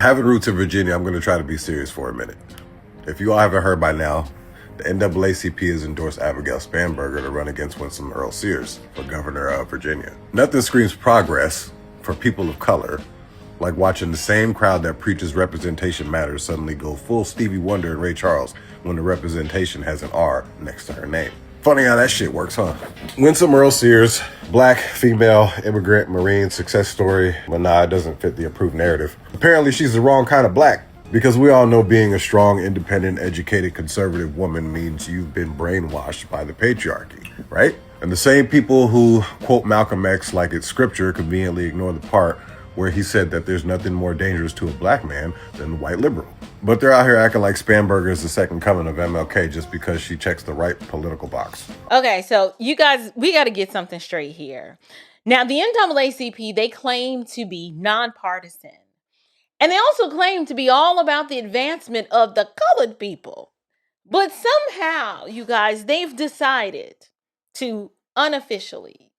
Having roots in Virginia, I'm going to try to be serious for a minute. If you all haven't heard by now, the NAACP has endorsed Abigail Spanberger to run against Winsome Sears for governor of Virginia. Nothing screams progress for people of color like watching the same crowd that preaches representation matters suddenly go full Stevie Wonder and Ray Charles when the representation has an R next to her name. Funny how that shit works, huh? Winsome Sears, black, female, immigrant, Marine, success story. But nah, it doesn't fit the approved narrative. Apparently she's the wrong kind of black, because we all know being a strong, independent, educated, conservative woman means you've been brainwashed by the patriarchy, right? And the same people who quote Malcolm X like it's scripture conveniently ignore the part where he said that there's nothing more dangerous to a black man than a white liberal. But they're out here acting like Spanberger is the second coming of MLK just because she checks the right political box. Okay, so you guys, we got to get something straight here. Now, the NAACP, they claim to be nonpartisan. And they also claim to be all about the advancement of the colored people. But somehow, you guys, they've decided to unofficially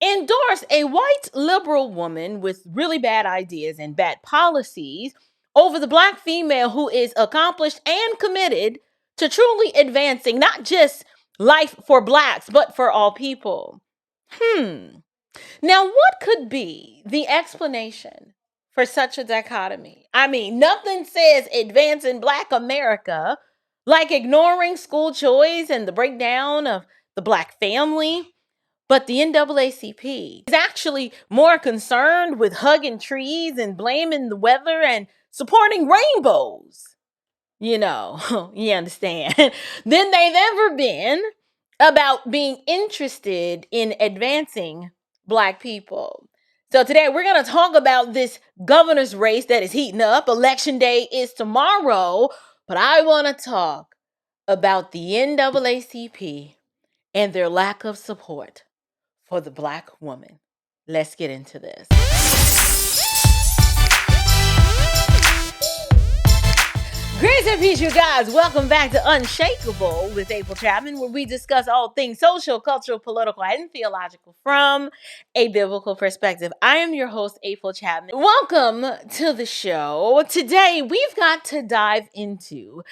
endorse a white liberal woman with really bad ideas and bad policies over the black female who is accomplished and committed to truly advancing not just life for blacks, but for all people. Now, what could be the explanation for such a dichotomy? I mean, nothing says advancing Black America like ignoring school choice and the breakdown of the Black family. But the NAACP is actually more concerned with hugging trees and blaming the weather and supporting rainbows, you understand, than they've ever been about being interested in advancing Black people. So today we're going to talk about this governor's race that is heating up. Election day is tomorrow, but I want to talk about the NAACP and their lack of support for the Black woman. Let's get into this. Grace and peace, you guys. Welcome back to Unshakable with April Chapman, where we discuss all things social, cultural, political, and theological from a biblical perspective. I am your host, April Chapman. Welcome to the show. Today, we've got to dive into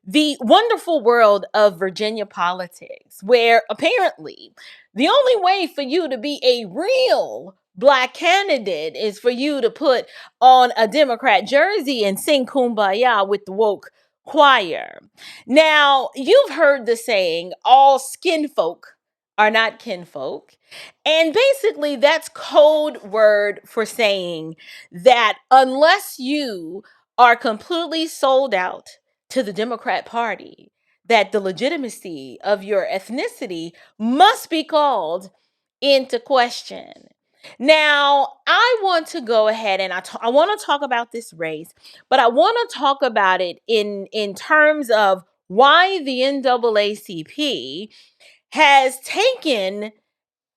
the wonderful world of Virginia politics, where apparently the only way for you to be a real Black candidate is for you to put on a Democrat jersey and sing Kumbaya with the woke choir. Now, you've heard the saying, all skin folk are not kinfolk. And basically, that's code word for saying that unless you are completely sold out to the Democrat Party, that the legitimacy of your ethnicity must be called into question. Now, I want to go ahead and I want to talk about this race, but I want to talk about it in terms of why the NAACP has taken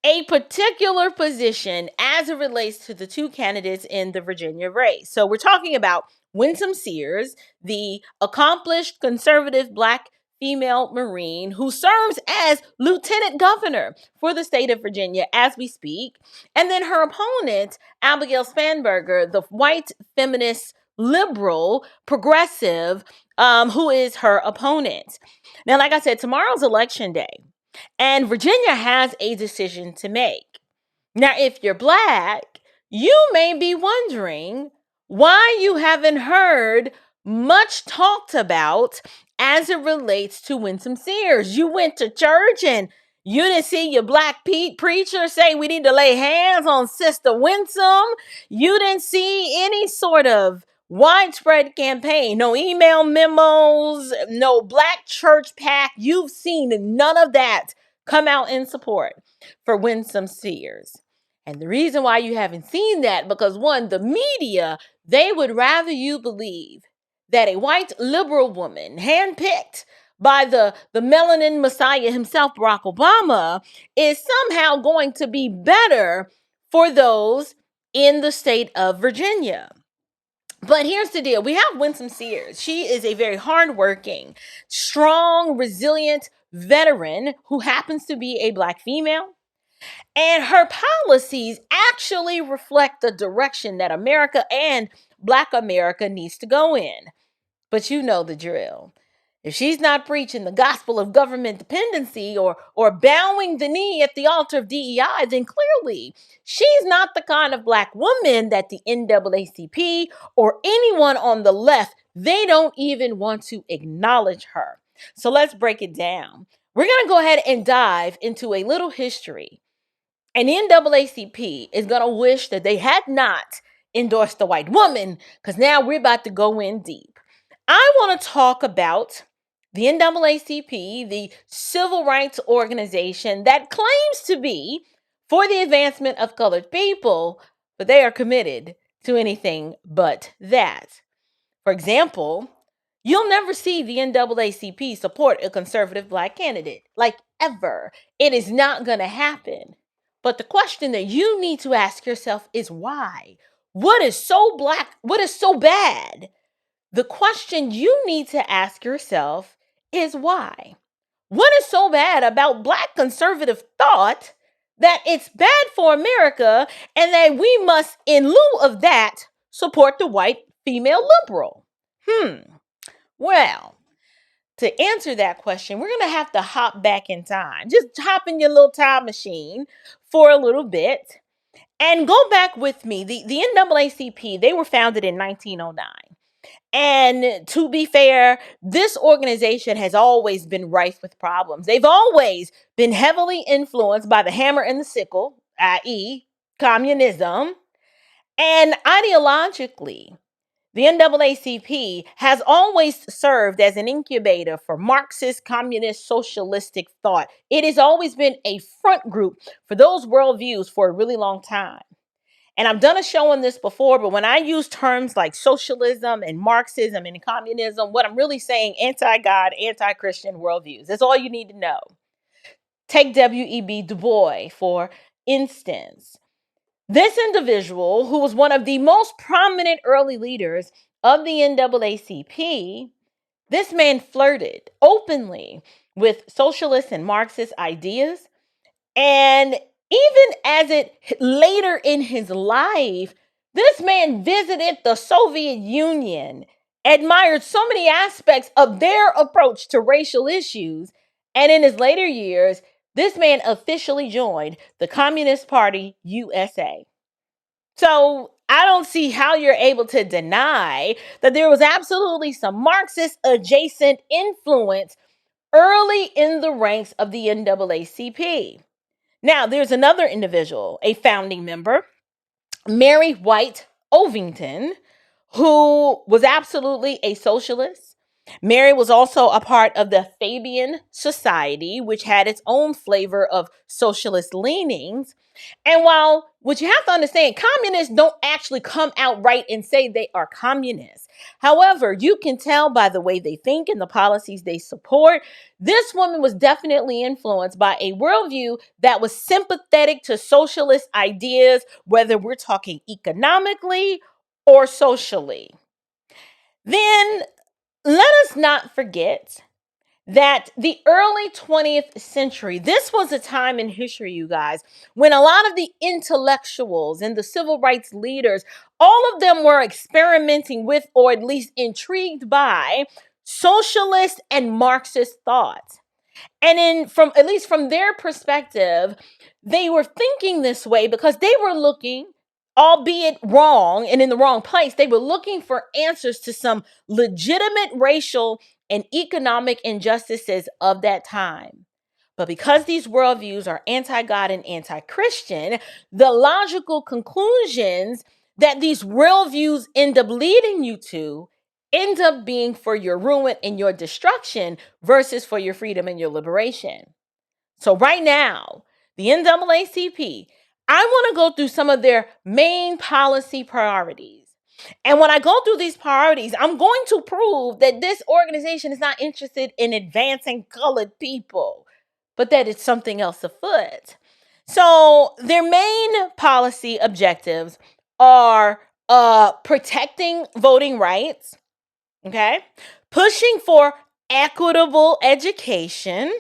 a particular position as it relates to the two candidates in the Virginia race. So we're talking about Winsome Sears, the accomplished conservative Black female Marine who serves as lieutenant governor for the state of Virginia as we speak. And then her opponent, Abigail Spanberger, the white feminist liberal progressive, who is her opponent. Now, like I said, tomorrow's election day, and Virginia has a decision to make. Now, if you're Black, you may be wondering why you haven't heard much talked about as it relates to Winsome Sears. You went to church and you didn't see your Black preacher say we need to lay hands on Sister Winsome. You didn't see any sort of widespread campaign, no email memos, no Black church pack. You've seen none of that come out in support for Winsome Sears. And the reason why you haven't seen that, because one, the media, they would rather you believe that a white liberal woman, handpicked by the melanin messiah himself, Barack Obama, is somehow going to be better for those in the state of Virginia. But here's the deal. We have Winsome Sears. She is a very hardworking, strong, resilient veteran who happens to be a Black female. And her policies actually reflect the direction that America and Black America needs to go in. But you know the drill. If she's not preaching the gospel of government dependency or bowing the knee at the altar of DEI, then clearly she's not the kind of Black woman that the NAACP or anyone on the left, they don't even want to acknowledge her. So let's break it down. We're going to go ahead and dive into a little history. And the NAACP is going to wish that they had not endorsed the white woman, because now we're about to go in deep. I want to talk about the NAACP, the civil rights organization that claims to be for the advancement of colored people, but they are committed to anything but that. For example, you'll never see the NAACP support a conservative Black candidate, like ever. It is not going to happen. But the question that you need to ask yourself is why? What is so Black? What is so bad? The question you need to ask yourself is why? What is so bad about Black conservative thought that it's bad for America and that we must, in lieu of that, support the white female liberal? Well, to answer that question, we're going to have to hop back in time. Just hop in your little time machine for a little bit and go back with me. The NAACP, they were founded in 1909. And to be fair, this organization has always been rife with problems. They've always been heavily influenced by the hammer and the sickle, i.e., communism. And ideologically, the NAACP has always served as an incubator for Marxist, communist, socialistic thought. It has always been a front group for those worldviews for a really long time. And I've done a show on this before, but when I use terms like socialism and Marxism and communism, what I'm really saying, anti-God, anti-Christian worldviews. That's all you need to know. Take W.E.B. Du Bois, for instance. This individual, who was one of the most prominent early leaders of the NAACP, this man flirted openly with socialist and Marxist ideas. And even as it later in his life, this man visited the Soviet Union, admired so many aspects of their approach to racial issues, and in his later years, this man officially joined the Communist Party USA. So I don't see how you're able to deny that there was absolutely some Marxist adjacent influence early in the ranks of the NAACP. Now, there's another individual, a founding member, Mary White Ovington, who was absolutely a socialist. Mary was also a part of the Fabian Society, which had its own flavor of socialist leanings. And while what you have to understand, communists don't actually come out right and say they are communists. However, you can tell by the way they think and the policies they support. This woman was definitely influenced by a worldview that was sympathetic to socialist ideas, whether we're talking economically or socially. Then let us not forget that the early 20th century, this was a time in history, you guys, when a lot of the intellectuals and the civil rights leaders, all of them were experimenting with, or at least intrigued by, socialist and Marxist thought. And at least from their perspective, they were thinking this way because they were looking, albeit wrong and in the wrong place, they were looking for answers to some legitimate racial and economic injustices of that time. But because these worldviews are anti-God and anti-Christian, the logical conclusions that these worldviews end up leading you to end up being for your ruin and your destruction versus for your freedom and your liberation. So right now, the NAACP, I want to go through some of their main policy priorities. And when I go through these priorities, I'm going to prove that this organization is not interested in advancing colored people, but that it's something else afoot. So their main policy objectives are protecting voting rights, okay, pushing for equitable education,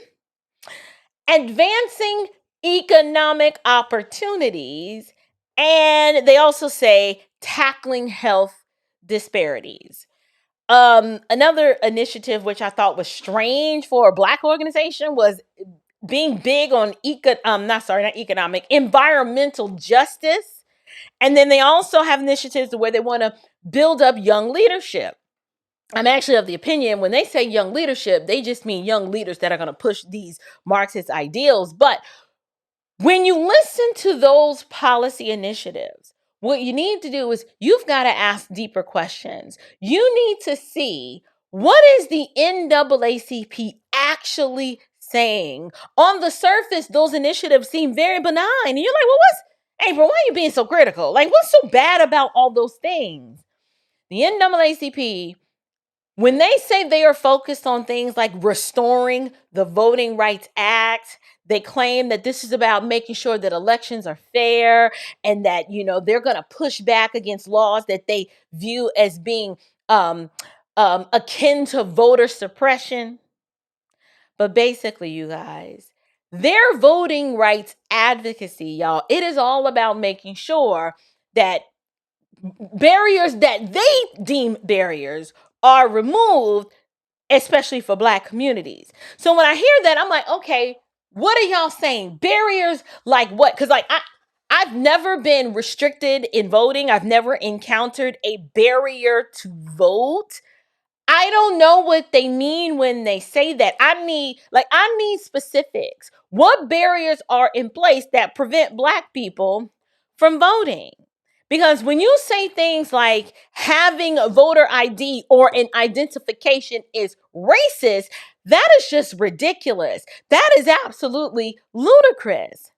advancing economic opportunities, and they also say tackling health disparities. Another initiative which I thought was strange for a Black organization was being big on environmental justice. And then they also have initiatives where they want to build up young leadership. I'm actually of the opinion when they say young leadership, they just mean young leaders that are going to push these Marxist ideals. But when you listen to those policy initiatives, what you need to do is you've got to ask deeper questions. You need to see, what is the NAACP actually saying? On the surface, those initiatives seem very benign. And you're like, well, April, why are you being so critical? Like, what's so bad about all those things? The NAACP, when they say they are focused on things like restoring the Voting Rights Act, they claim that this is about making sure that elections are fair and that, they're going to push back against laws that they view as being akin to voter suppression. But basically, you guys, their voting rights advocacy, y'all, it is all about making sure that barriers that they deem barriers are removed, especially for Black communities. So when I hear that, I'm like, okay, what are y'all saying? Barriers like what? Because I've never been restricted in voting. I've never encountered a barrier to vote. I don't know what they mean when they say that. I need specifics. What barriers are in place that prevent Black people from voting? Because when you say things like having a voter ID or an identification is racist, that is just ridiculous. That is absolutely ludicrous.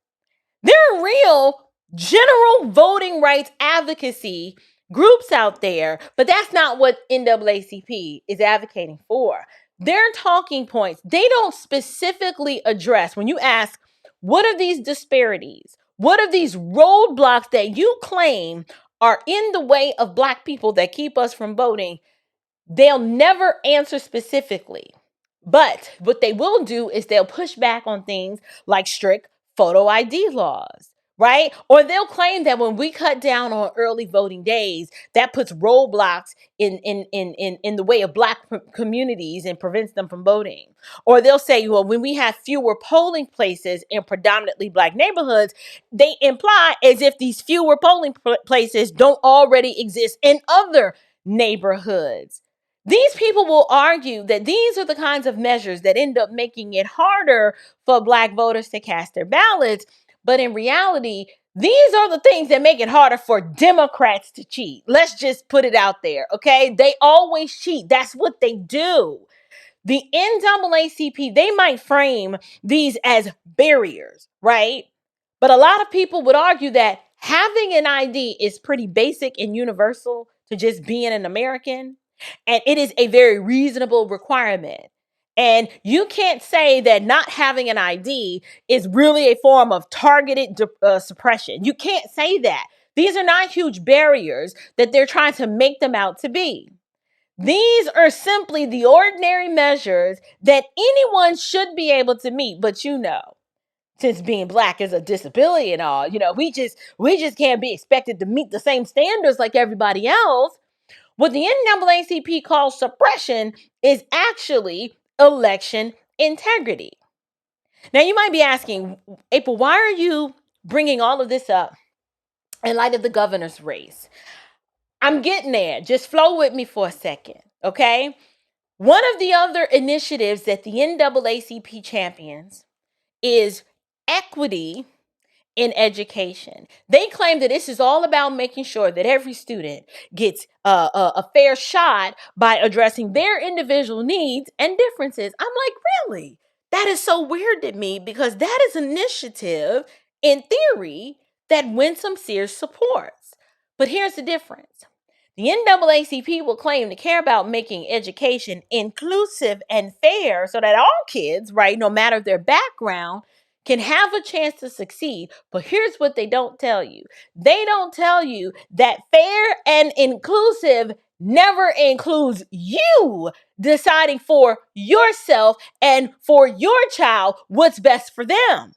There are real general voting rights advocacy groups out there, but that's not what NAACP is advocating for. Their talking points, they don't specifically address, when you ask, what are these disparities? What are these roadblocks that you claim are in the way of Black people that keep us from voting? They'll never answer specifically. But what they will do is they'll push back on things like strict photo ID laws, right? Or they'll claim that when we cut down on early voting days, that puts roadblocks in the way of Black communities and prevents them from voting. Or they'll say, well, when we have fewer polling places in predominantly Black neighborhoods, they imply as if these fewer polling places don't already exist in other neighborhoods. These people will argue that these are the kinds of measures that end up making it harder for Black voters to cast their ballots. But in reality, these are the things that make it harder for Democrats to cheat. Let's just put it out there, okay? They always cheat. That's what they do. The NAACP, they might frame these as barriers, right? But a lot of people would argue that having an ID is pretty basic and universal to just being an American. And it is a very reasonable requirement. And you can't say that not having an ID is really a form of targeted suppression. You can't say that. These are not huge barriers that they're trying to make them out to be. These are simply the ordinary measures that anyone should be able to meet. But since being Black is a disability and all, we just can't be expected to meet the same standards like everybody else. What the NAACP calls suppression is actually election integrity. Now, you might be asking, April, why are you bringing all of this up in light of the governor's race? I'm getting there. Just flow with me for a second, okay? One of the other initiatives that the NAACP champions is equity in education. They claim that this is all about making sure that every student gets a fair shot by addressing their individual needs and differences. I'm like, really? That is so weird to me because that is an initiative, in theory, that Winsome Sears supports. But here's the difference. The NAACP will claim to care about making education inclusive and fair so that all kids, right, no matter their background, can have a chance to succeed. But here's what they don't tell you. They don't tell you that fair and inclusive never includes you deciding for yourself and for your child what's best for them.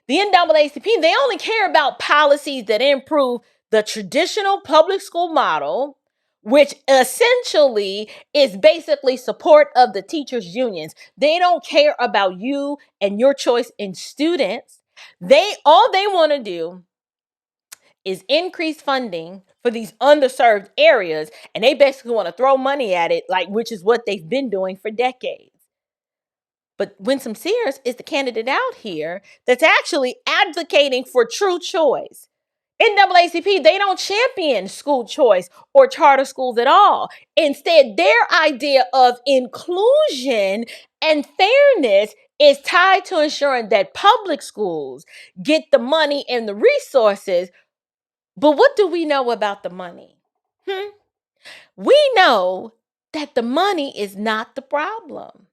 The NAACP, they only care about policies that improve the traditional public school model, which essentially is basically support of the teachers' unions. They don't care about you and your choice in students. All they want to do is increase funding for these underserved areas, and they basically want to throw money at it, which is what they've been doing for decades. But Winsome Sears is the candidate out here that's actually advocating for true choice. NAACP, they don't champion school choice or charter schools at all. Instead, their idea of inclusion and fairness is tied to ensuring that public schools get the money and the resources. But what do we know about the money? We know that the money is not the problem.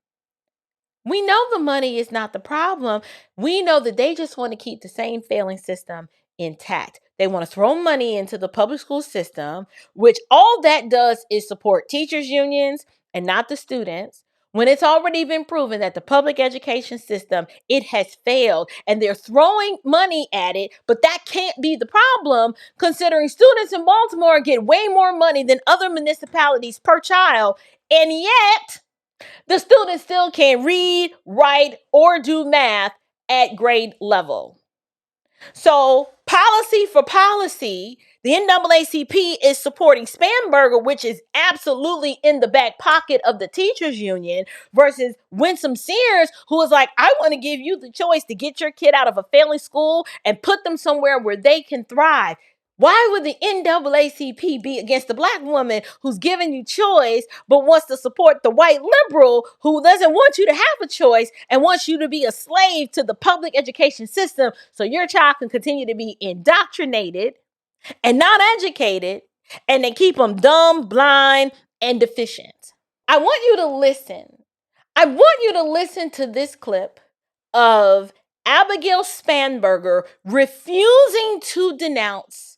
We know the money is not the problem. We know that they just want to keep the same failing system intact. They want to throw money into the public school system, which all that does is support teachers' unions and not the students. When it's already been proven that the public education system, it has failed, and they're throwing money at it, but that can't be the problem, considering students in Baltimore get way more money than other municipalities per child, and yet the students still can't read, write, or do math at grade level. So, policy for policy, the NAACP is supporting Spanberger, which is absolutely in the back pocket of the teachers union, versus Winsome Sears, who is like, I want to give you the choice to get your kid out of a failing school and put them somewhere where they can thrive. Why would the NAACP be against the black woman who's giving you choice, but wants to support the white liberal who doesn't want you to have a choice and wants you to be a slave to the public education system so your child can continue to be indoctrinated and not educated, and they keep them dumb, blind, and deficient? I want you to listen. I want you to listen to this clip of Abigail Spanberger refusing to denounce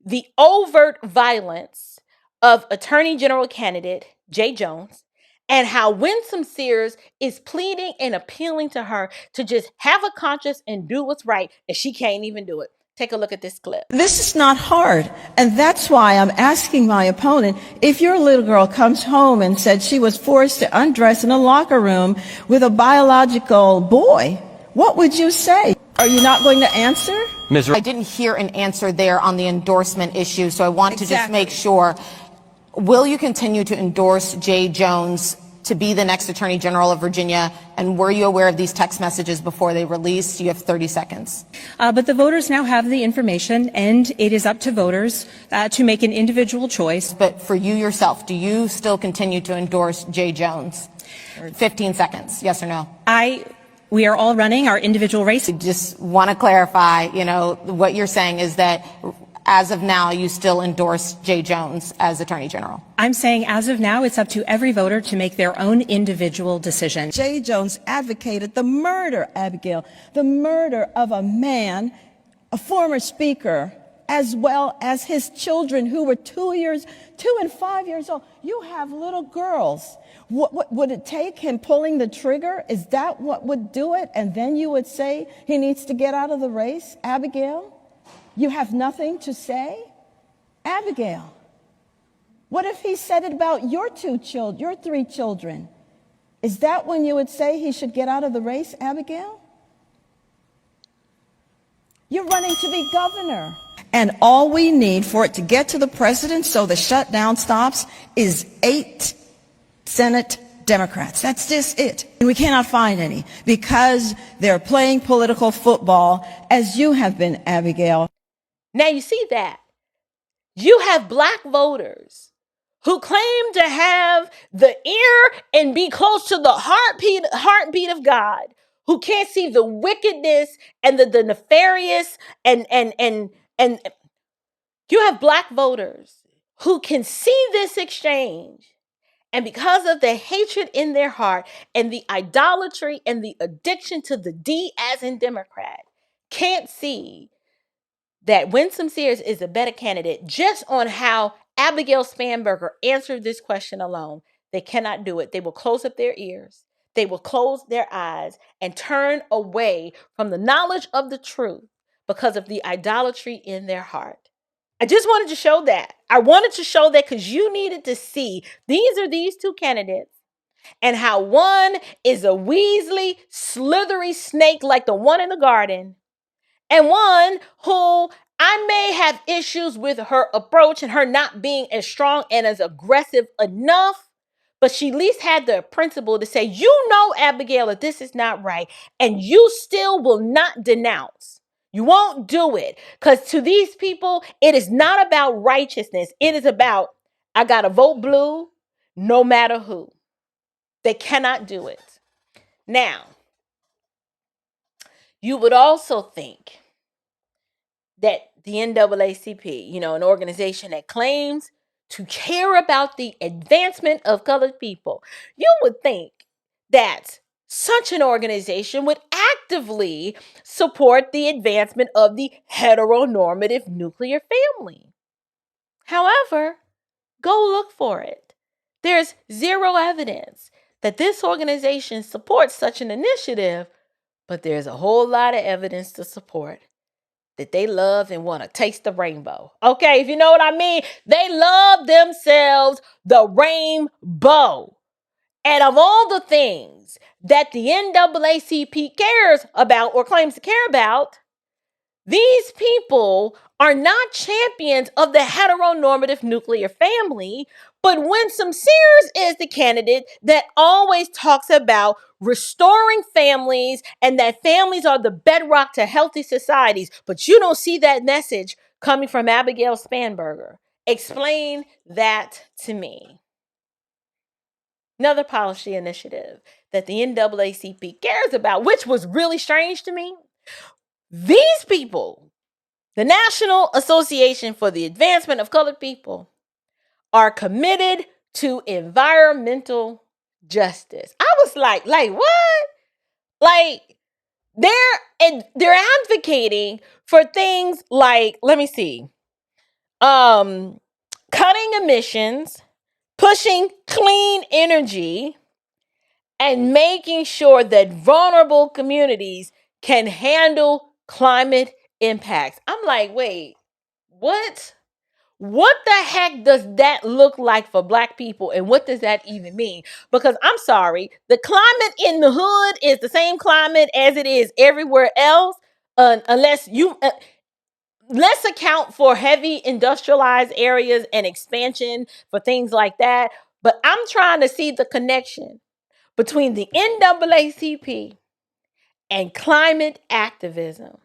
the overt violence of Attorney General candidate Jay Jones, and how Winsome Sears is pleading and appealing to her to just have a conscience and do what's right, and she can't even do it. Take a look at this clip. This is not hard, and that's why I'm asking my opponent, if your little girl comes home and said she was forced to undress in a locker room with a biological boy, what would you say? Are you not going to answer? I didn't hear an answer there on the endorsement issue, so I want to just make sure. Will you continue to endorse Jay Jones to be the next Attorney General of Virginia? And were you aware of these text messages before they released? You have 30 seconds. But the voters now have the information, and it is up to voters to make an individual choice. But for you yourself, do you still continue to endorse Jay Jones? 15 seconds, yes or no? We are all running our individual race. Just want to clarify, what you're saying is that as of now, you still endorse Jay Jones as Attorney General. I'm saying as of now, it's up to every voter to make their own individual decision. Jay Jones advocated the murder, Abigail, the murder of a man, a former speaker, as well as his children who were 2 and 5 years old. You have little girls. What would it take him pulling the trigger? Is that what would do it? And then you would say he needs to get out of the race? Abigail, you have nothing to say? Abigail, what if he said it about your your 3 children? Is that when you would say he should get out of the race, Abigail? You're running to be governor. And all we need for it to get to the president so the shutdown stops is 8 Senate Democrats. That's just it. And we cannot find any because they're playing political football, as you have been, Abigail. Now you see that. You have black voters who claim to have the ear and be close to the heartbeat of God, who can't see the wickedness and the nefarious and you have black voters who can see this exchange. And because of the hatred in their heart and the idolatry and the addiction to the D as in Democrat, can't see that Winsome Sears is a better candidate just on how Abigail Spanberger answered this question alone. They cannot do it. They will close up their ears. They will close their eyes and turn away from the knowledge of the truth because of the idolatry in their heart. I just wanted to show that. I wanted to show that because you needed to see these two candidates and how one is a weaselly, slithery snake like the one in the garden, and one who I may have issues with her approach and her not being as strong and as aggressive enough, but she at least had the principle to say, you know, Abigail, that this is not right, and you still will not denounce. You won't do it. Because to these people, it is not about righteousness. It is about, I got to vote blue no matter who. They cannot do it. Now, you would also think that the NAACP, an organization that claims to care about the advancement of colored people, you would think that such an organization would actively support the advancement of the heteronormative nuclear family. However, go look for it. There's zero evidence that this organization supports such an initiative, but there's a whole lot of evidence to support that they love and want to taste the rainbow. Okay, if you know what I mean, they love themselves the rainbow. And of all the things that the NAACP cares about or claims to care about, these people are not champions of the heteronormative nuclear family, but Winsome Sears is the candidate that always talks about restoring families and that families are the bedrock to healthy societies. But you don't see that message coming from Abigail Spanberger. Explain that to me. Another policy initiative that the NAACP cares about, which was really strange to me. These people, the National Association for the Advancement of Colored People, are committed to environmental justice. I was like what? Like they're advocating for things like, let me see, cutting emissions, pushing clean energy, and making sure that vulnerable communities can handle climate impacts. I'm like, wait, what? What the heck does that look like for Black people? And what does that even mean? Because I'm sorry, the climate in the hood is the same climate as it is everywhere else, unless you... let's account for heavy industrialized areas and expansion for things like that. But I'm trying to see the connection between the NAACP and climate activism.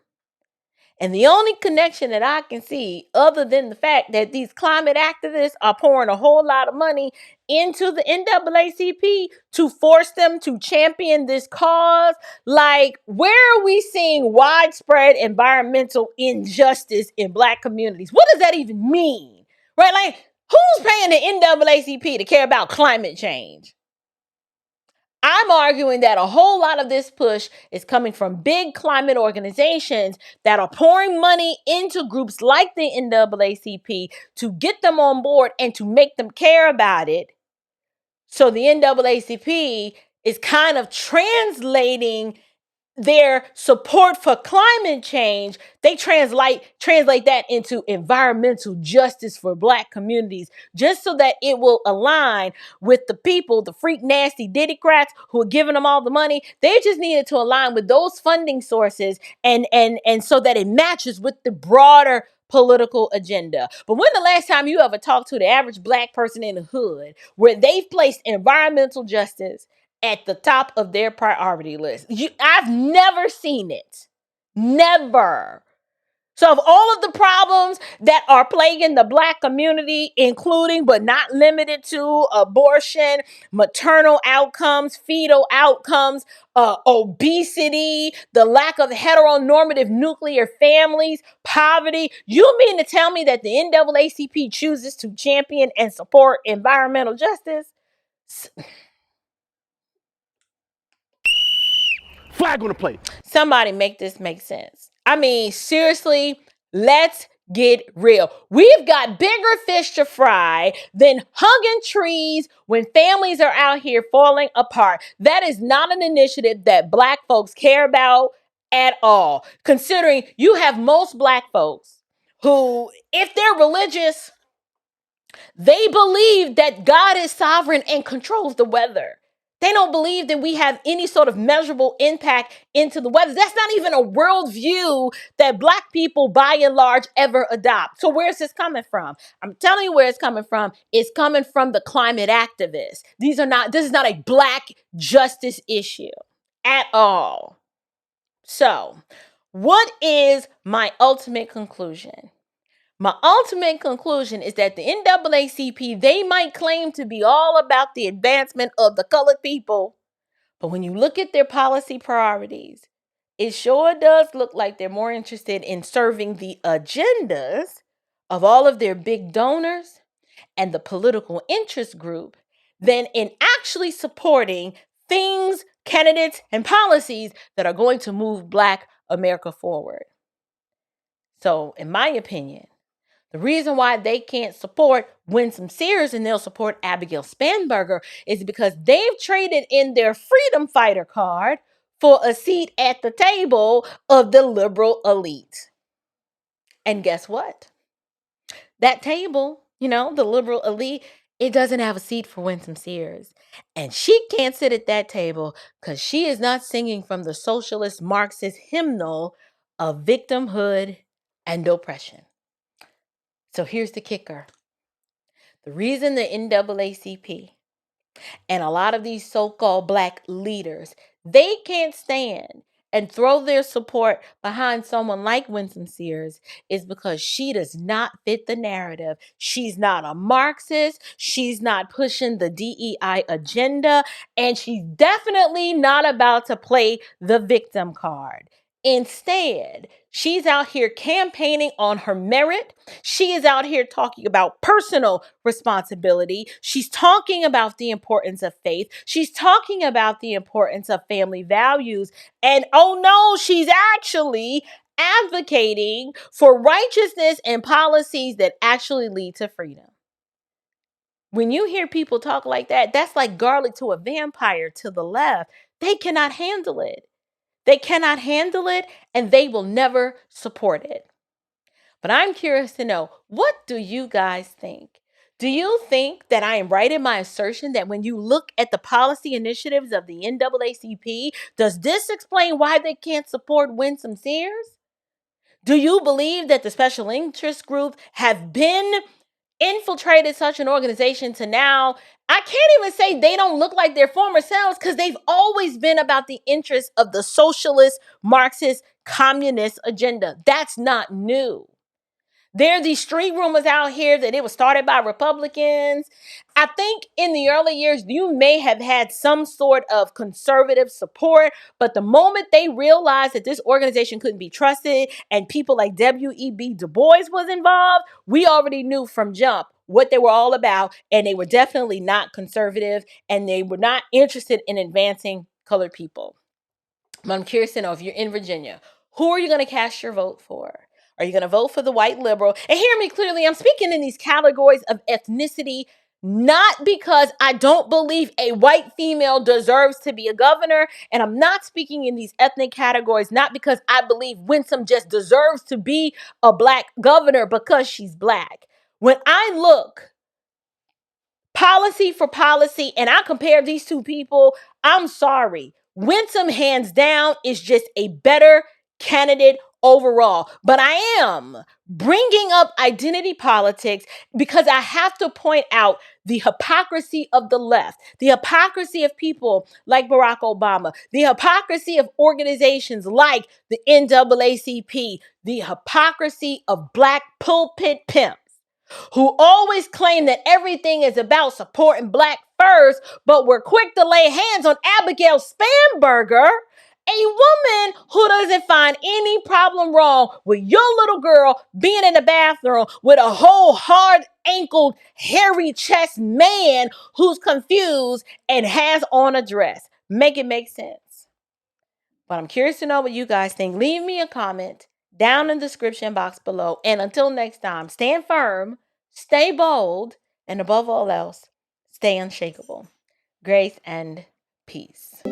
And the only connection that I can see, other than the fact that these climate activists are pouring a whole lot of money into the NAACP to force them to champion this cause, like, where are we seeing widespread environmental injustice in Black communities? What does that even mean? Right? Like, who's paying the NAACP to care about climate change? I'm arguing that a whole lot of this push is coming from big climate organizations that are pouring money into groups like the NAACP to get them on board and to make them care about it. So the NAACP is kind of translating their support for climate change. They translate that into environmental justice for Black communities, just so that it will align with the people, the freak nasty Diddycrats who are giving them all the money. They just needed to align with those funding sources and so that it matches with the broader political agenda. But when the last time you ever talked to the average Black person in the hood where they've placed environmental justice at the top of their priority list? I've never seen it. Never. So of all of the problems that are plaguing the Black community, including but not limited to abortion, maternal outcomes, fetal outcomes, obesity, the lack of heteronormative nuclear families, poverty, you mean to tell me that the NAACP chooses to champion and support environmental justice? Flag on the plate. Somebody make this make sense. I mean, seriously, let's get real. We've got bigger fish to fry than hugging trees when families are out here falling apart. That is not an initiative that Black folks care about at all, considering you have most Black folks who, if they're religious, they believe that God is sovereign and controls the weather. They don't believe that we have any sort of measurable impact into the weather. That's not even a worldview that Black people, by and large, ever adopt. So where's this coming from? I'm telling you where it's coming from. It's coming from the climate activists. This is not a Black justice issue at all. So, what is my ultimate conclusion? My ultimate conclusion is that the NAACP, they might claim to be all about the advancement of the colored people, but when you look at their policy priorities, it sure does look like they're more interested in serving the agendas of all of their big donors and the political interest group than in actually supporting things, candidates, and policies that are going to move Black America forward. So, in my opinion, the reason why they can't support Winsome Sears and they'll support Abigail Spanberger is because they've traded in their freedom fighter card for a seat at the table of the liberal elite. And guess what? That table, the liberal elite, it doesn't have a seat for Winsome Sears. And she can't sit at that table because she is not singing from the socialist Marxist hymnal of victimhood and oppression. So here's the kicker. The reason the NAACP and a lot of these so-called Black leaders, they can't stand and throw their support behind someone like Winsome Sears is because she does not fit the narrative. She's not a Marxist. She's not pushing the DEI agenda. And she's definitely not about to play the victim card. Instead, she's out here campaigning on her merit. She is out here talking about personal responsibility. She's talking about the importance of faith. She's talking about the importance of family values. And oh no, she's actually advocating for righteousness and policies that actually lead to freedom. When you hear people talk like that, that's like garlic to a vampire to the left. They cannot handle it. They cannot handle it, and they will never support it. But I'm curious to know, what do you guys think? Do you think that I am right in my assertion that when you look at the policy initiatives of the NAACP, does this explain why they can't support Winsome Sears? Do you believe that the special interest group have been infiltrated such an organization to now, I can't even say they don't look like their former selves because they've always been about the interests of the socialist, Marxist, communist agenda. That's not new. There are these street rumors out here that it was started by Republicans. I think in the early years, you may have had some sort of conservative support, but the moment they realized that this organization couldn't be trusted and people like W.E.B. Du Bois was involved, we already knew from jump what they were all about, and they were definitely not conservative, and they were not interested in advancing colored people. But I'm curious to know, if you're in Virginia, who are you going to cast your vote for? Are you going to vote for the white liberal? And hear me clearly, I'm speaking in these categories of ethnicity, not because I don't believe a white female deserves to be a governor. And I'm not speaking in these ethnic categories, not because I believe Winsome just deserves to be a Black governor because she's Black. When I look policy for policy and I compare these two people, I'm sorry. Winsome, hands down, is just a better candidate overall. But I am bringing up identity politics because I have to point out the hypocrisy of the left, the hypocrisy of people like Barack Obama, the hypocrisy of organizations like the NAACP, the hypocrisy of Black pulpit pimps who always claim that everything is about supporting Black first, but were quick to lay hands on Abigail Spanberger, a woman who doesn't find any problem wrong with your little girl being in the bathroom with a whole hard-ankled, hairy chest man who's confused and has on a dress. Make it make sense. But I'm curious to know what you guys think. Leave me a comment down in the description box below. And until next time, stand firm, stay bold, and above all else, stay unshakable. Grace and peace.